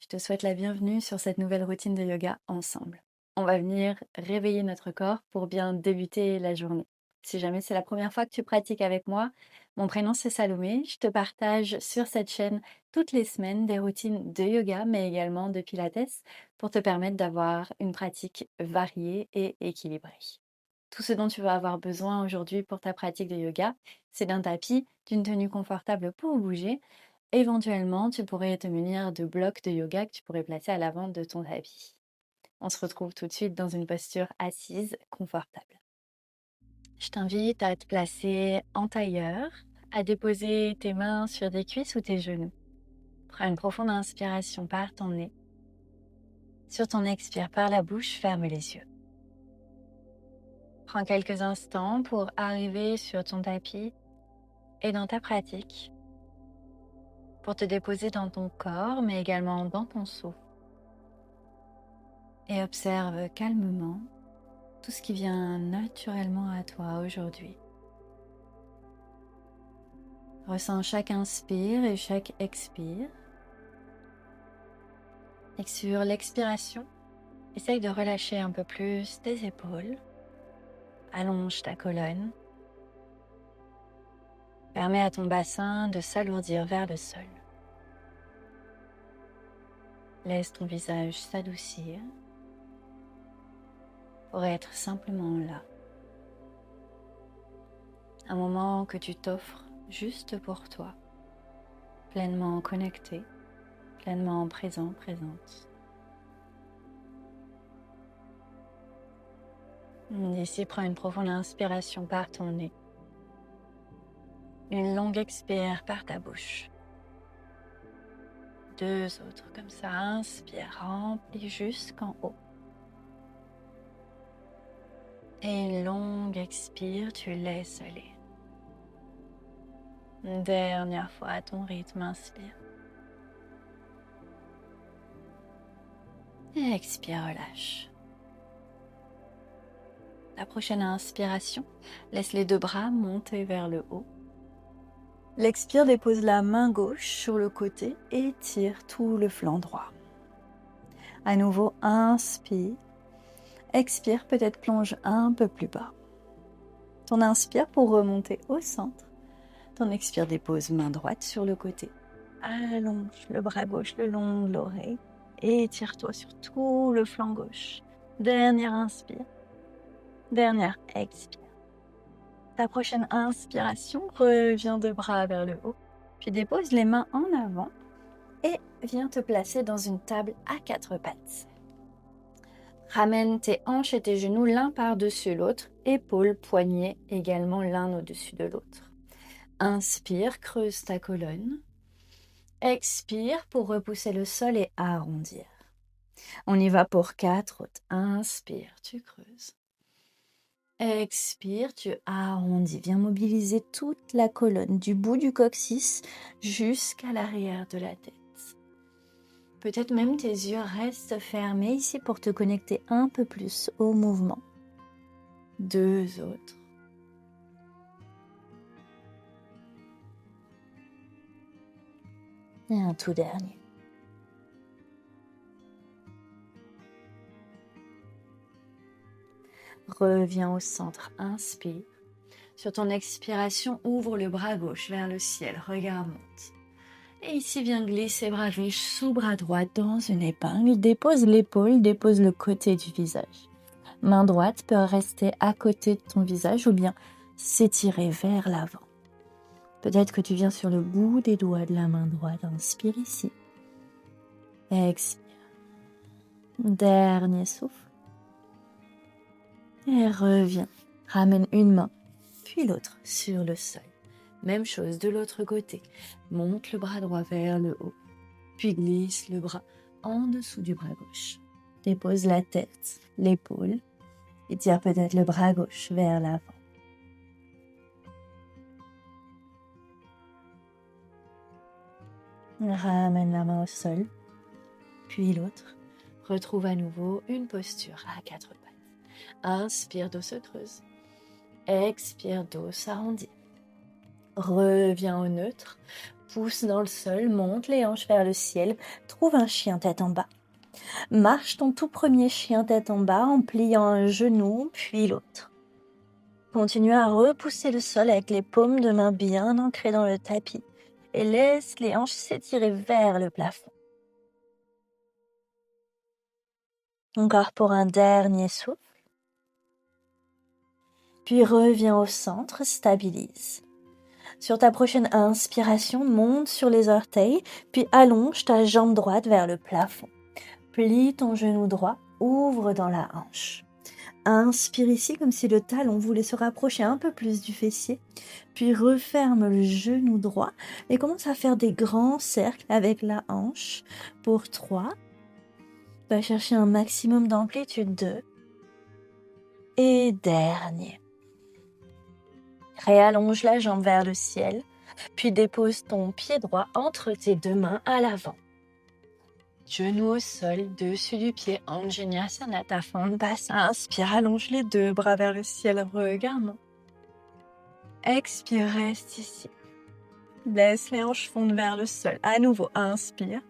Je te souhaite la bienvenue sur cette nouvelle routine de yoga ensemble. On va venir réveiller notre corps pour bien débuter la journée. Si jamais c'est la première fois que tu pratiques avec moi, mon prénom c'est Salomé. Je te partage sur cette chaîne toutes les semaines des routines de yoga, mais également de pilates, pour te permettre d'avoir une pratique variée et équilibrée. Tout ce dont tu vas avoir besoin aujourd'hui pour ta pratique de yoga, c'est d'un tapis, d'une tenue confortable pour bouger. Éventuellement, tu pourrais te munir de blocs de yoga que tu pourrais placer à l'avant de ton tapis. On se retrouve tout de suite dans une posture assise confortable. Je t'invite à te placer en tailleur, à déposer tes mains sur tes cuisses ou tes genoux. Prends une profonde inspiration par ton nez. Sur ton expire par la bouche, ferme les yeux. Prends quelques instants pour arriver sur ton tapis et dans ta pratique, pour te déposer dans ton corps, mais également dans ton souffle. Et observe calmement tout ce qui vient naturellement à toi aujourd'hui. Ressens chaque inspire et chaque expire. Et sur l'expiration, essaye de relâcher un peu plus tes épaules. Allonge ta colonne. Permets à ton bassin de s'alourdir vers le sol. Laisse ton visage s'adoucir pour être simplement là. Un moment que tu t'offres juste pour toi, pleinement connecté, pleinement présent, présente. Ici, prends une profonde inspiration par ton nez. Une longue expire par ta bouche. Deux autres comme ça. Inspire, remplis jusqu'en haut. Et une longue expire, tu laisses aller. Une dernière fois à ton rythme, inspire. Et expire, relâche. La prochaine inspiration, laisse les deux bras monter vers le haut. L'expire, dépose la main gauche sur le côté et tire tout le flanc droit. À nouveau, inspire. Expire, peut-être plonge un peu plus bas. Ton inspire pour remonter au centre. Ton expire, dépose main droite sur le côté. Allonge le bras gauche le long de l'oreille et étire-toi sur tout le flanc gauche. Dernière inspire. Dernière expire. Ta prochaine inspiration, reviens de bras vers le haut. Puis dépose les mains en avant et viens te placer dans une table à quatre pattes. Ramène tes hanches et tes genoux l'un par-dessus l'autre, épaules, poignets également l'un au-dessus de l'autre. Inspire, creuse ta colonne. Expire pour repousser le sol et arrondir. On y va pour 4 autres. Inspire, tu creuses. Expire, tu arrondis. Viens mobiliser toute la colonne du bout du coccyx jusqu'à l'arrière de la tête. Peut-être même tes yeux restent fermés ici pour te connecter un peu plus au mouvement. Deux autres. Et un tout dernier. Reviens au centre, inspire. Sur ton expiration, ouvre le bras gauche vers le ciel, regarde monte. Et ici, viens glisser bras gauche sous bras droit dans une épingle. Dépose l'épaule, dépose le côté du visage. Main droite peut rester à côté de ton visage ou bien s'étirer vers l'avant. Peut-être que tu viens sur le bout des doigts de la main droite. Inspire ici. Expire. Dernier souffle. Et reviens. Ramène une main, puis l'autre sur le sol. Même chose de l'autre côté. Monte le bras droit vers le haut. Puis glisse le bras en dessous du bras gauche. Dépose la tête, l'épaule. Et tire peut-être le bras gauche vers l'avant. Ramène la main au sol. Puis l'autre. Retrouve à nouveau une posture à quatre pattes. Inspire, dos se creuse. Expire, dos s'arrondit. Reviens au neutre pouces dans le sol, monte les hanches vers le ciel, trouve un chien tête en bas. Marche ton tout premier chien tête en bas en pliant un genou, puis l'autre. Continue à repousser le sol avec les paumes de main bien ancrées dans le tapis et laisse les hanches s'étirer vers le plafond. Encore pour un dernier souffle. Puis reviens au centre, stabilise. Sur ta prochaine inspiration, monte sur les orteils, puis allonge ta jambe droite vers le plafond. Plie ton genou droit, ouvre dans la hanche. Inspire ici comme si le talon voulait se rapprocher un peu plus du fessier, puis referme le genou droit et commence à faire des grands cercles avec la hanche. Pour 3, va chercher un maximum d'amplitude 2 et dernier. Réallonge la jambe vers le ciel, puis dépose ton pied droit entre tes deux mains à l'avant. Genou au sol, dessus du pied, Anjaneyasana, ta fente basse. Inspire, allonge les deux bras vers le ciel, regarde. Expire, reste ici. Laisse les hanches fondre vers le sol. À nouveau, inspire.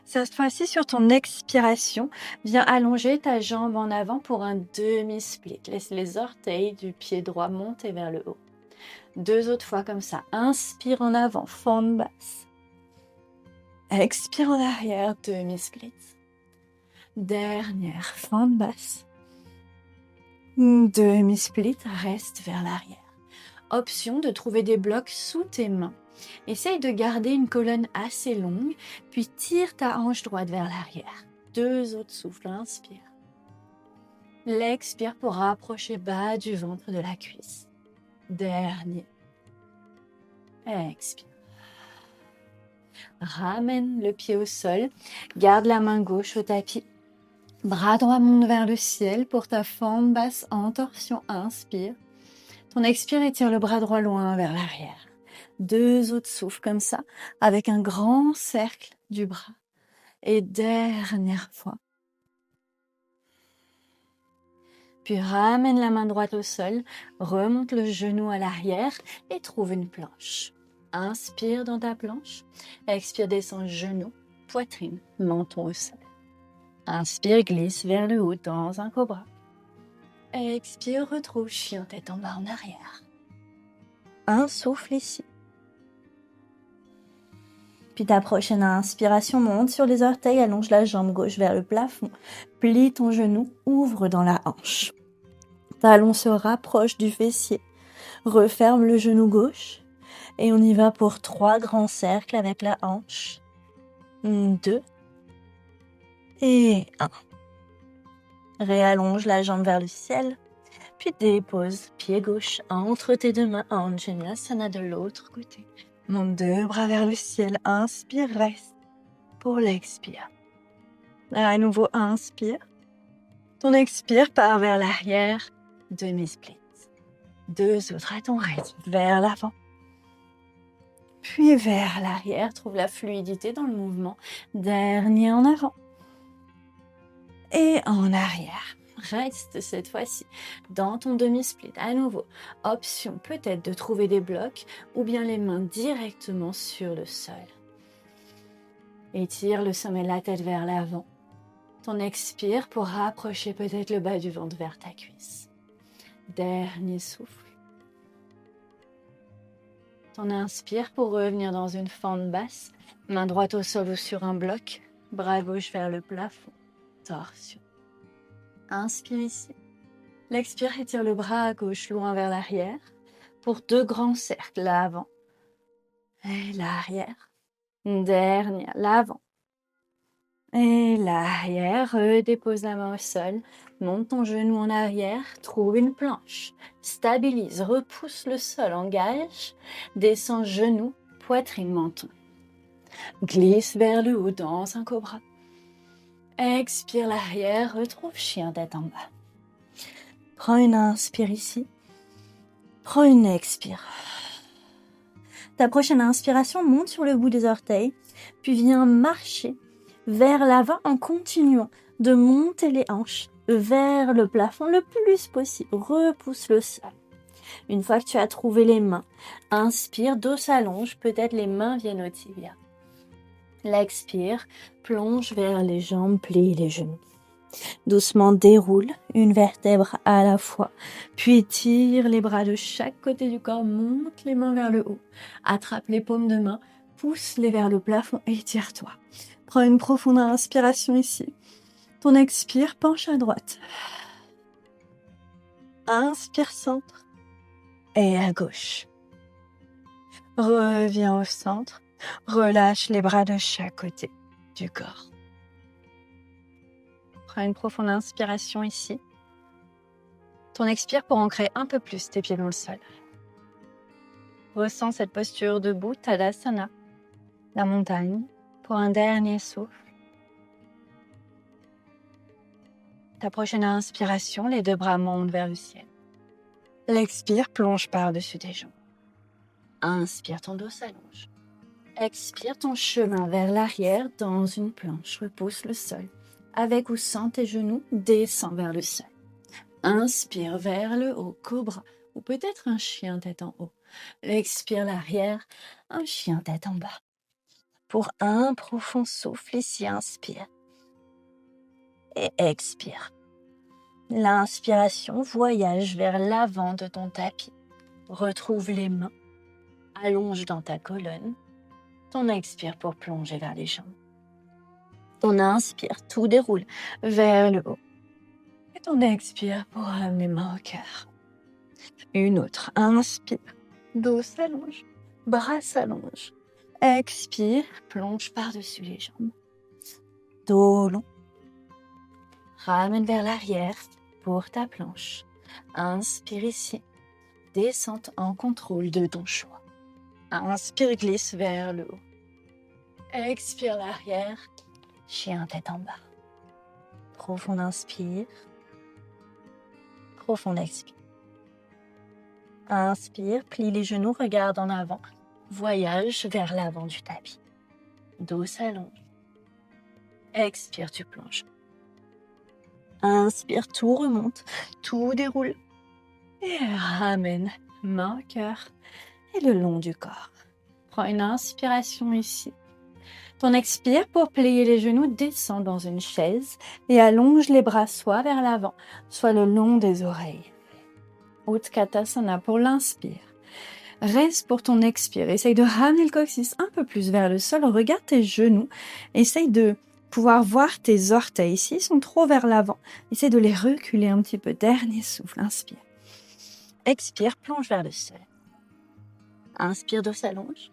Cette fois-ci, sur ton expiration, viens allonger ta jambe en avant pour un demi-split. Laisse les orteils du pied droit monter vers le haut. 2 autres fois comme ça. Inspire en avant, fente basse. Expire en arrière, demi-split. Dernière, fente basse. Demi-split, reste vers l'arrière. Option de trouver des blocs sous tes mains. Essaye de garder une colonne assez longue, puis tire ta hanche droite vers l'arrière. 2 autres souffles, inspire. L'expire pour rapprocher bas du ventre de la cuisse. Dernier. Expire. Ramène le pied au sol, garde la main gauche au tapis. Bras droit monte vers le ciel pour ta fente basse en torsion, inspire. Ton expire étire le bras droit loin vers l'arrière. 2 autres souffles comme ça, avec un grand cercle du bras. Et dernière fois. Puis ramène la main droite au sol, remonte le genou à l'arrière et trouve une planche. Inspire dans ta planche, expire, descend genou, poitrine, menton au sol. Inspire, glisse vers le haut dans un cobra. Expire, retrouve chien tête en bas en arrière. Un souffle ici. Puis ta prochaine inspiration, monte sur les orteils, allonge la jambe gauche vers le plafond, plie ton genou, ouvre dans la hanche. Talon se rapproche du fessier, referme le genou gauche et on y va pour 3 grands cercles avec la hanche. 2 et 1. Réallonge la jambe vers le ciel, puis dépose pied gauche entre tes deux mains, Anjaneyasana de l'autre côté. Monte 2 bras vers le ciel, inspire, reste pour l'expire. À nouveau, inspire. Ton expire part vers l'arrière, demi-split. 2 autres à ton rythme, vers l'avant. Puis vers l'arrière, trouve la fluidité dans le mouvement. Dernier en avant. Et en arrière. Reste cette fois-ci dans ton demi-split. À nouveau, option peut-être de trouver des blocs ou bien les mains directement sur le sol. Étire le sommet de la tête vers l'avant. Ton expire pour rapprocher peut-être le bas du ventre vers ta cuisse. Dernier souffle. Ton inspire pour revenir dans une fente basse. Main droite au sol ou sur un bloc. Bras gauche vers le plafond. Torsion. Inspire ici. L'expire étire le bras à gauche loin vers l'arrière pour 2 grands cercles, l'avant et l'arrière. Dernière, l'avant et l'arrière. Redépose la main au sol, monte ton genou en arrière, trouve une planche, stabilise, repousse le sol, engage, descend genou, poitrine, menton. Glisse vers le haut dans un cobra. Expire l'arrière, retrouve chien tête en bas. Prends une inspire ici. Prends une expire. Ta prochaine inspiration, monte sur le bout des orteils, puis viens marcher vers l'avant en continuant de monter les hanches vers le plafond le plus possible. Repousse le sol. Une fois que tu as trouvé les mains, inspire, dos s'allonge, peut-être les mains viennent au tibia. L'expire, plonge vers les jambes, plie les genoux. Doucement déroule une vertèbre à la fois, puis tire les bras de chaque côté du corps, monte les mains vers le haut, attrape les paumes de main, pousse-les vers le plafond et tire-toi. Prends une profonde inspiration ici. Ton expire, penche à droite. Inspire centre et à gauche. Reviens au centre, relâche les bras de chaque côté du corps. Prends une profonde inspiration ici. Ton expire pour ancrer un peu plus tes pieds dans le sol. Ressens cette posture debout, Tadasana, la montagne, pour un dernier souffle. Ta prochaine inspiration, les deux bras montent vers le ciel. L'expire, plonge par-dessus tes jambes. Inspire, ton dos s'allonge. Expire, ton chemin vers l'arrière dans une planche. Repousse le sol. Avec ou sans tes genoux, descends vers le sol. Inspire vers le haut, cobra, ou peut-être un chien tête en haut. Expire l'arrière, un chien tête en bas. Pour un profond souffle, ici, inspire. Et expire. L'inspiration voyage vers l'avant de ton tapis. Retrouve les mains. Allonge dans ta colonne. Ton expire pour plonger vers les jambes. Ton inspire, tout déroule vers le haut. Et ton expire pour amener les mains au cœur. Une autre. Inspire. Dos s'allonge. Bras s'allonge. Expire. Plonge par-dessus les jambes. Dos long. Ramène vers l'arrière pour ta planche. Inspire ici. Descente en contrôle de ton choix. Inspire, glisse vers le haut. Expire l'arrière. Chien tête en bas. Profond inspire. Profond expire. Inspire, plie les genoux, regarde en avant. Voyage vers l'avant du tapis. Dos s'allonge. Expire, tu plonges. Inspire, tout remonte, tout déroule. Et ramène, main au cœur et le long du corps. Prends une inspiration ici. Ton expire pour plier les genoux, descend dans une chaise et allonge les bras soit vers l'avant, soit le long des oreilles. Utkatasana pour l'inspire. Reste pour ton expire. Essaye de ramener le coccyx un peu plus vers le sol. Regarde tes genoux. Essaye de pouvoir voir tes orteils. Ici, ils sont trop vers l'avant. Essaye de les reculer un petit peu. Dernier souffle. Inspire. Expire, plonge vers le sol. Inspire, dos s'allonge.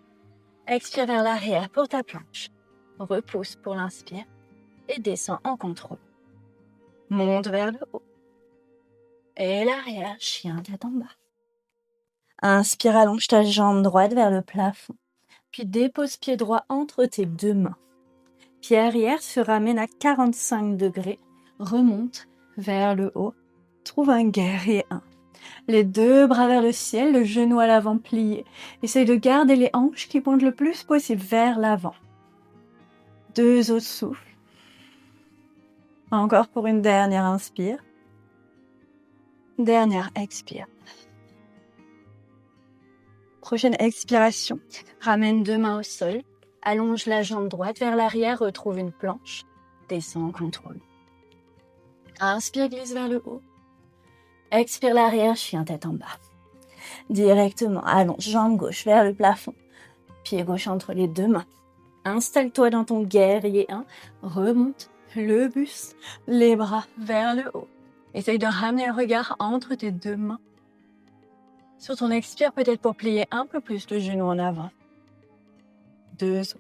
Expire vers l'arrière pour ta planche. Repousse pour l'inspire et descends en contrôle. Monte vers le haut. Et l'arrière, chien tête en bas. Inspire, allonge ta jambe droite vers le plafond. Puis dépose pied droit entre tes deux mains. Pied arrière se ramène à 45 degrés. Remonte vers le haut. Trouve un guerrier 1. Les deux bras vers le ciel, le genou à l'avant plié. Essaye de garder les hanches qui pointent le plus possible vers l'avant. 2 autres souffles. Encore pour une dernière inspire. Dernière expire. Prochaine expiration. Ramène 2 mains au sol. Allonge la jambe droite vers l'arrière. Retrouve une planche. Descends en contrôle. Inspire, glisse vers le haut. Expire l'arrière, chien tête en bas. Directement, allonge jambe gauche vers le plafond. Pied gauche entre les deux mains. Installe-toi dans ton guerrier 1. Remonte le buste, les bras vers le haut. Essaye de ramener le regard entre tes deux mains. Sur ton expire, peut-être pour plier un peu plus le genou en avant. 2 autres.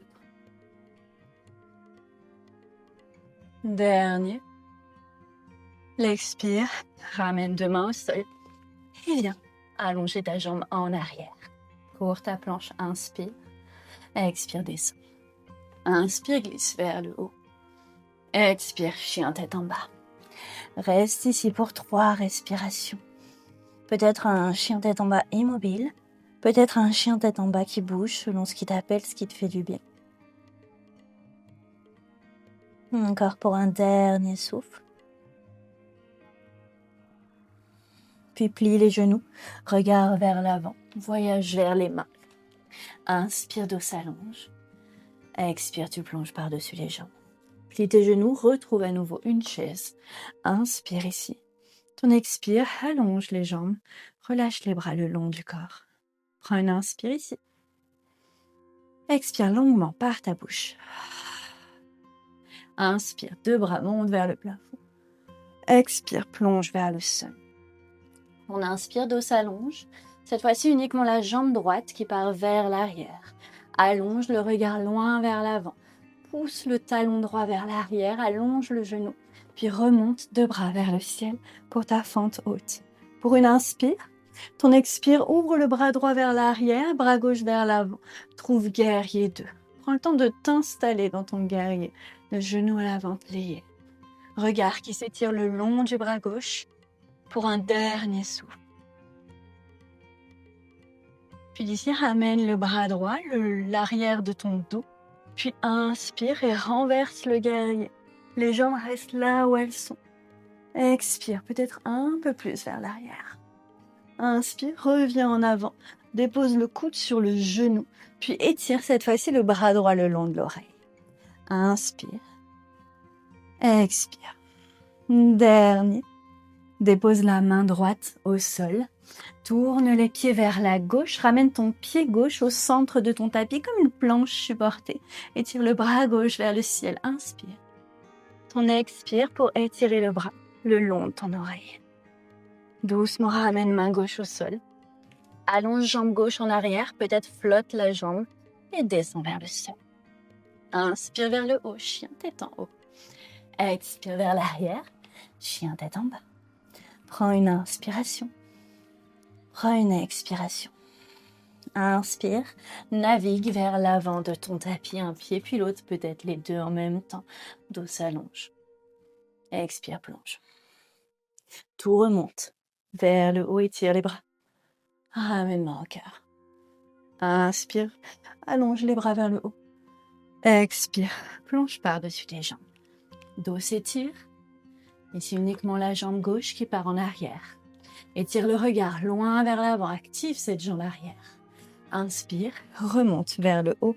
Dernier. L'expire, ramène 2 mains au sol. Et viens allonger ta jambe en arrière. Cours ta planche, inspire. Expire, descends. Inspire, glisse vers le haut. Expire, chien tête en bas. Reste ici pour 3 respirations. Peut-être un chien tête en bas immobile. Peut-être un chien tête en bas qui bouge selon ce qui t'appelle, ce qui te fait du bien. Encore pour un dernier souffle. puis plie les genoux. Regard vers l'avant, voyage vers les mains. Inspire, dos s'allonge. Expire, tu plonges par-dessus les jambes. Plie tes genoux, retrouve à nouveau une chaise. Inspire ici. Ton expire, allonge les jambes. Relâche les bras le long du corps. Prends une inspire ici. Expire longuement par ta bouche. Inspire, deux bras montent vers le plafond. Expire, plonge vers le sol. On inspire, dos s'allonge. Cette fois-ci, uniquement la jambe droite qui part vers l'arrière. Allonge le regard loin vers l'avant. Pousse le talon droit vers l'arrière, allonge le genou. Puis remonte deux bras vers le ciel pour ta fente haute. Pour une inspire, ton expire, ouvre le bras droit vers l'arrière, bras gauche vers l'avant. Trouve guerrier 2. Prends le temps de t'installer dans ton guerrier, le genou à l'avant plié. Regard qui s'étire le long du bras gauche pour un dernier souffle. Puis d'ici, ramène le bras droit, l'arrière de ton dos. Puis inspire et renverse le guerrier. Les jambes restent là où elles sont. Expire, peut-être un peu plus vers l'arrière. Inspire, reviens en avant. Dépose le coude sur le genou. Puis étire cette fois-ci le bras droit le long de l'oreille. Inspire. Expire. Dernier. Dépose la main droite au sol. Tourne les pieds vers la gauche. Ramène ton pied gauche au centre de ton tapis comme une planche supportée. Étire le bras gauche vers le ciel. Inspire. Ton expire pour étirer le bras le long de ton oreille. Doucement ramène main gauche au sol. Allonge jambe gauche en arrière. Peut-être flotte la jambe et descend vers le sol. Inspire vers le haut. Chien tête en haut. Expire vers l'arrière. Chien tête en bas. Prends une inspiration. Prends une expiration. Inspire, navigue vers l'avant de ton tapis, un pied puis l'autre, peut-être les deux en même temps. Dos s'allonge. Expire, plonge. Tout remonte vers le haut, étire les bras. Ramène-moi au cœur. Inspire, allonge les bras vers le haut. Expire, plonge par-dessus tes jambes. Dos s'étire. Ici uniquement la jambe gauche qui part en arrière. Étire le regard loin vers l'avant, active cette jambe arrière. Inspire, remonte vers le haut.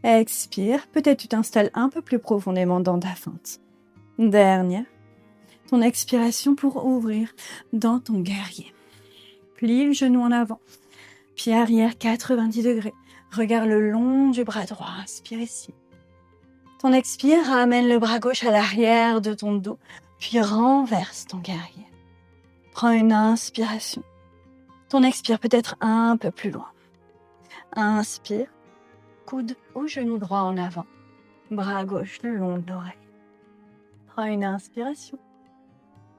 Expire, peut-être tu t'installes un peu plus profondément dans ta fente. Dernière, ton expiration pour ouvrir dans ton guerrier. Plie le genou en avant, pied arrière 90 degrés. Regard le long du bras droit, inspire ici. Ton expire, ramène le bras gauche à l'arrière de ton dos, puis renverse ton guerrier. Prends une inspiration. Ton expire peut-être un peu plus loin. Inspire, coude au genou droit en avant, bras gauche le long de l'oreille. Prends une inspiration.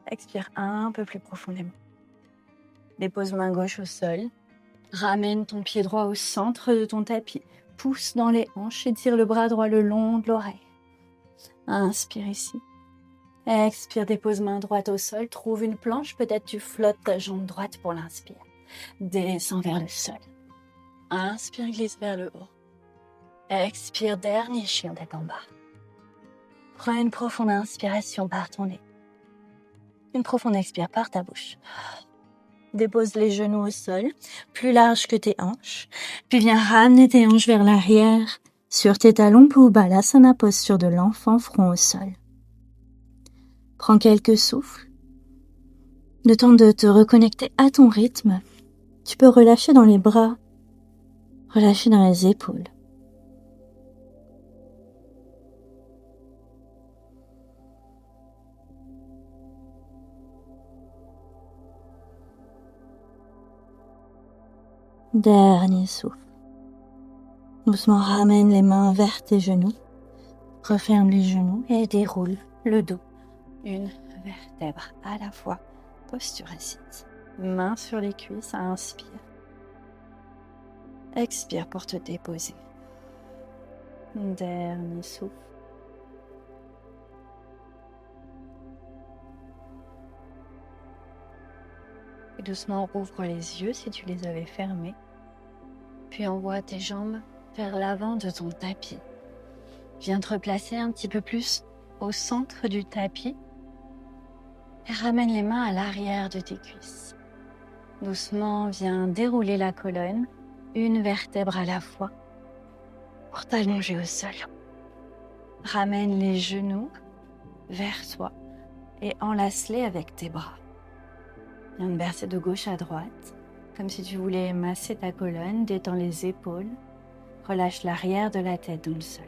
Expire un peu plus profondément. Dépose main gauche au sol. Ramène ton pied droit au centre de ton tapis. Pousse dans les hanches, étire le bras droit le long de l'oreille. Inspire ici. Expire, dépose main droite au sol. Trouve une planche, peut-être tu flottes ta jambe droite pour l'inspire. Descends vers le sol. Inspire, glisse vers le haut. Expire, dernier chien tête en bas. Prends une profonde inspiration par ton nez. Une profonde expire par ta bouche. Dépose les genoux au sol, plus large que tes hanches. Puis viens ramener tes hanches vers l'arrière. Sur tes talons, Balasana, posture de l'enfant, front au sol. Prends quelques souffles. Le temps de te reconnecter à ton rythme. Tu peux relâcher dans les bras, relâcher dans les épaules. Dernier souffle. Doucement ramène les mains vers tes genoux. Referme les genoux et déroule le dos. Une vertèbre à la fois. Posture assise. Main sur les cuisses, inspire. Expire pour te déposer. Dernier souffle. Et doucement rouvre les yeux si tu les avais fermés. Puis envoie tes jambes vers l'avant de ton tapis. Viens te replacer un petit peu plus au centre du tapis. Et ramène les mains à l'arrière de tes cuisses. Doucement, viens dérouler la colonne, une vertèbre à la fois, pour t'allonger au sol. Ramène les genoux vers toi et enlace-les avec tes bras. Viens te bercer de gauche à droite, comme si tu voulais masser ta colonne, détends les épaules, relâche l'arrière de la tête dans le sol.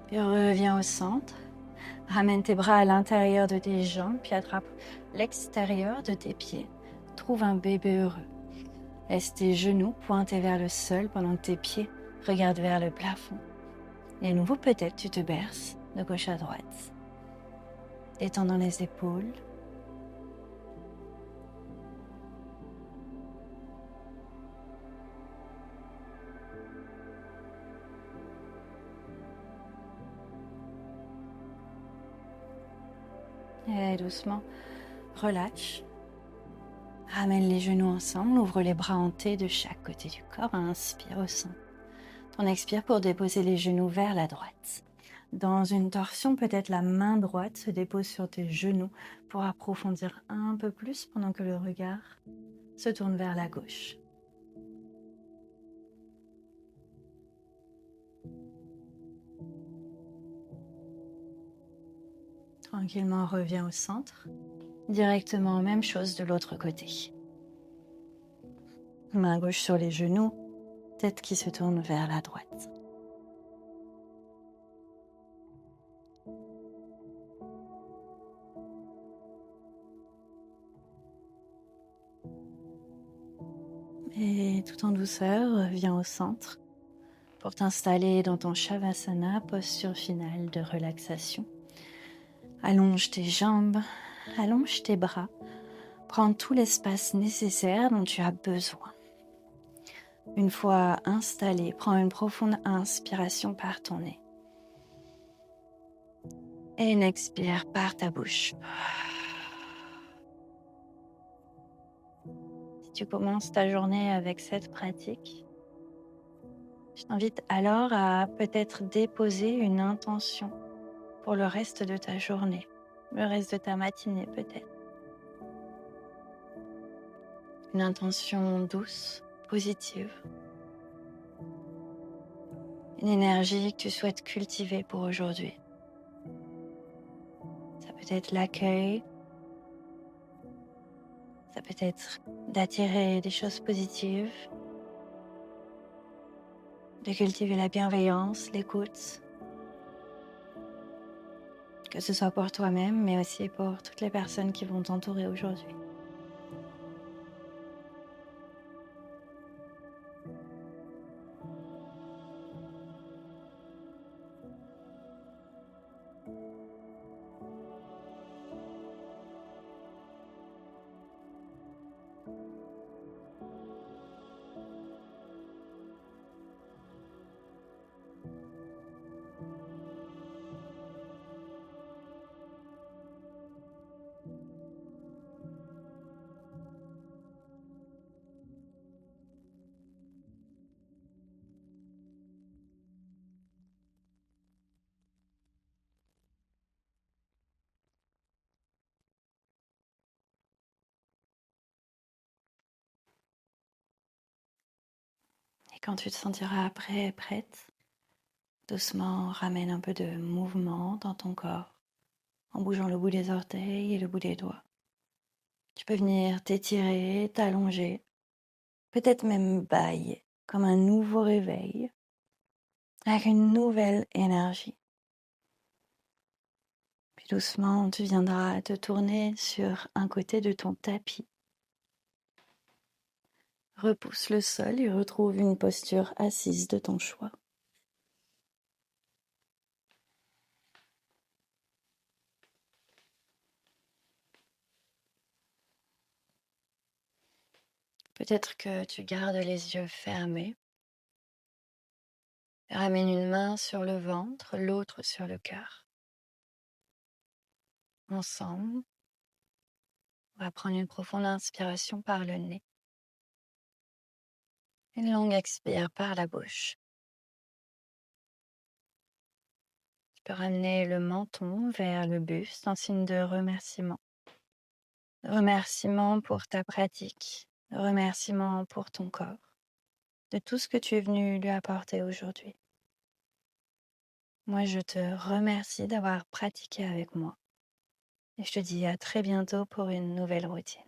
Puis reviens au centre, ramène tes bras à l'intérieur de tes jambes, puis attrape l'extérieur de tes pieds. Trouve un bébé heureux. Laisse tes genoux pointés vers le sol pendant que tes pieds regardent vers le plafond. Et à nouveau, peut-être tu te berces de gauche à droite, détendant les épaules. Et doucement, relâche. Ramène les genoux ensemble, ouvre les bras en T de chaque côté du corps. Inspire au centre. On expire pour déposer les genoux vers la droite. Dans une torsion, peut-être la main droite se dépose sur tes genoux pour approfondir un peu plus pendant que le regard se tourne vers la gauche. Tranquillement, reviens au centre. Directement, même chose de l'autre côté. Main gauche sur les genoux, tête qui se tourne vers la droite. Et tout en douceur, reviens au centre pour t'installer dans ton Shavasana, posture finale de relaxation. Allonge tes jambes, allonge tes bras, prends tout l'espace nécessaire dont tu as besoin. Une fois installé, prends une profonde inspiration par ton nez. Et une expire par ta bouche. Si tu commences ta journée avec cette pratique, je t'invite alors à peut-être déposer une intention pour le reste de ta journée, le reste de ta matinée peut-être. Une intention douce, positive. Une énergie que tu souhaites cultiver pour aujourd'hui. Ça peut être l'accueil, ça peut être d'attirer des choses positives, de cultiver la bienveillance, l'écoute, que ce soit pour toi-même, mais aussi pour toutes les personnes qui vont t'entourer aujourd'hui. Et quand tu te sentiras prêt, prête, doucement ramène un peu de mouvement dans ton corps en bougeant le bout des orteils et le bout des doigts. Tu peux venir t'étirer, t'allonger, peut-être même bailler comme un nouveau réveil avec une nouvelle énergie. Puis doucement, tu viendras te tourner sur un côté de ton tapis. Repousse le sol et retrouve une posture assise de ton choix. Peut-être que tu gardes les yeux fermés. Ramène une main sur le ventre, l'autre sur le cœur. Ensemble, on va prendre une profonde inspiration par le nez. Une longue expire par la bouche. Tu peux ramener le menton vers le buste en signe de remerciement. Remerciement pour ta pratique. Remerciement pour ton corps. De tout ce que tu es venu lui apporter aujourd'hui. Moi, je te remercie d'avoir pratiqué avec moi. Et je te dis à très bientôt pour une nouvelle routine.